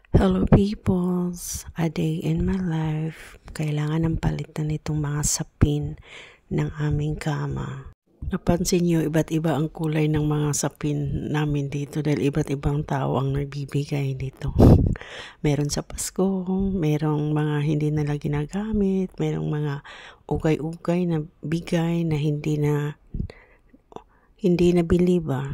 Hello peoples, a day in my life. Kailangan ng palitan itong mga sapin ng aming kama. Napansin niyo, iba't iba ang kulay ng mga sapin namin dito dahil iba't ibang tao ang nagbibigay dito. Meron sa Pasko, merong mga hindi nila ginagamit, merong mga ugay-ugay na bigay na hindi nabili ba.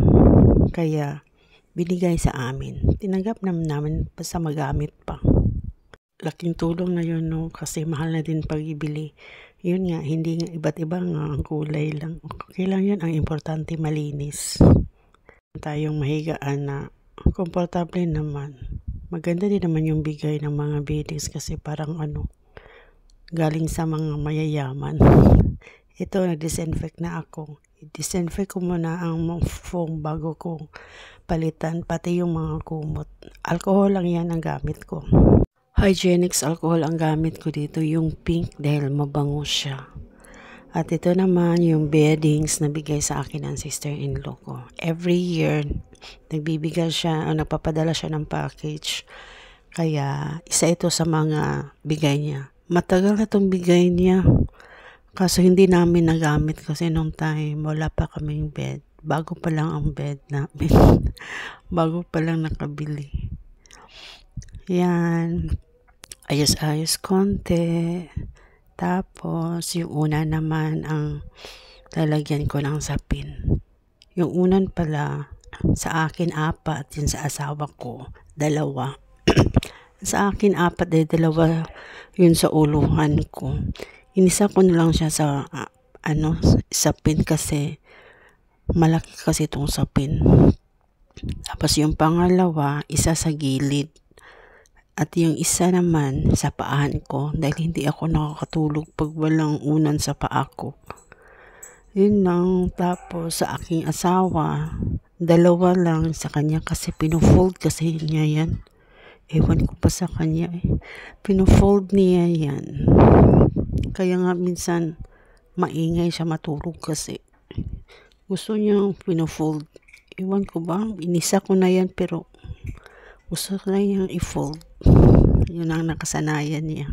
Kaya binigay sa amin. Tinanggap namin basta magamit pa. Laking tulong na yun, no? Kasi mahal na din pag-ibili. Yun nga, hindi nga iba't iba nga ang kulay lang. Okay lang yun, ang importante malinis. Tayong mahigaan na komportable naman. Maganda din naman yung bigay ng mga beddings kasi parang galing sa mga mayayaman. Ito, nag-disinfect na ako. I-disinfect ko muna ang foam bago ko palitan, pati yung mga kumot. Alcohol lang yan ang gamit ko. Hygienics alcohol ang gamit ko dito, yung pink dahil mabango siya. At ito naman yung beddings na bigay sa akin ng sister-in-law ko. Every year, nagbibigay siya o nagpapadala siya ng package. Kaya isa ito sa mga bigay niya. Matagal na itong bigay niya. Kaso hindi namin nagamit kasi nung time wala pa kaming bed. Bago pa lang ang bed namin. Bago pa lang nakabili. Yan. Ayos-ayos konti. Tapos yung una naman ang lalagyan ko ng sapin. Yung unan pala sa akin 4, yun sa asawa ko 2. Sa akin 4 dalawa yun sa uluhan ko. Inisa ko na lang siya sa sapin kasi malaki kasi itong sapin. Tapos yung pangalawa, isa sa gilid. At yung isa naman sa paahan ko dahil hindi ako nakakatulog pag walang unan sa paa ko. Yun lang. Tapos sa aking asawa, 2 lang sa kanya kasi pinufold kasi niya yan. Ewan ko pa sa kanya Pinufold niya yan. Kaya nga minsan maingay siya matulog kasi gusto niya pinufold. Ewan ko ba, inisa ko na yan pero gusto ko na yung i-fold. Yun ang nakasanayan niya.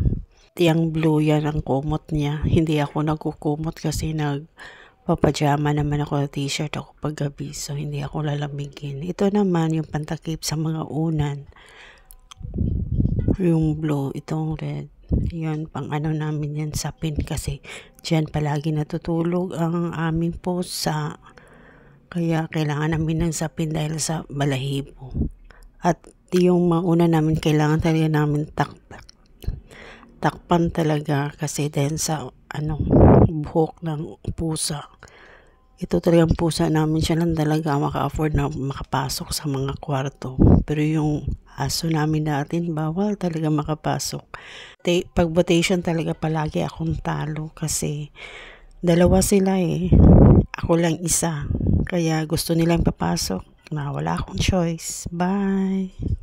Tiyang blue yan ang kumot niya. Hindi ako nagkukumot kasi nagpapajama naman ako, t-shirt ako paggabi, so hindi ako lalamigin. Ito naman yung pantakip sa mga unan. Yung blue, itong red. Yun, pang namin yan sapin kasi dyan palagi natutulog ang aming pusa. Kaya kailangan namin ng sapin dahil sa balahibo. At yung mauna namin kailangan talaga namin takpan talaga kasi dahil sa buhok ng pusa. Ito talagang pusa namin, siya lang talaga maka-afford na makapasok sa mga kwarto. Pero yung aso namin natin, bawal talaga makapasok. Pag votation talaga palagi akong talo kasi 2 sila Ako lang isa. Kaya gusto nilang papasok na wala akong choice. Bye!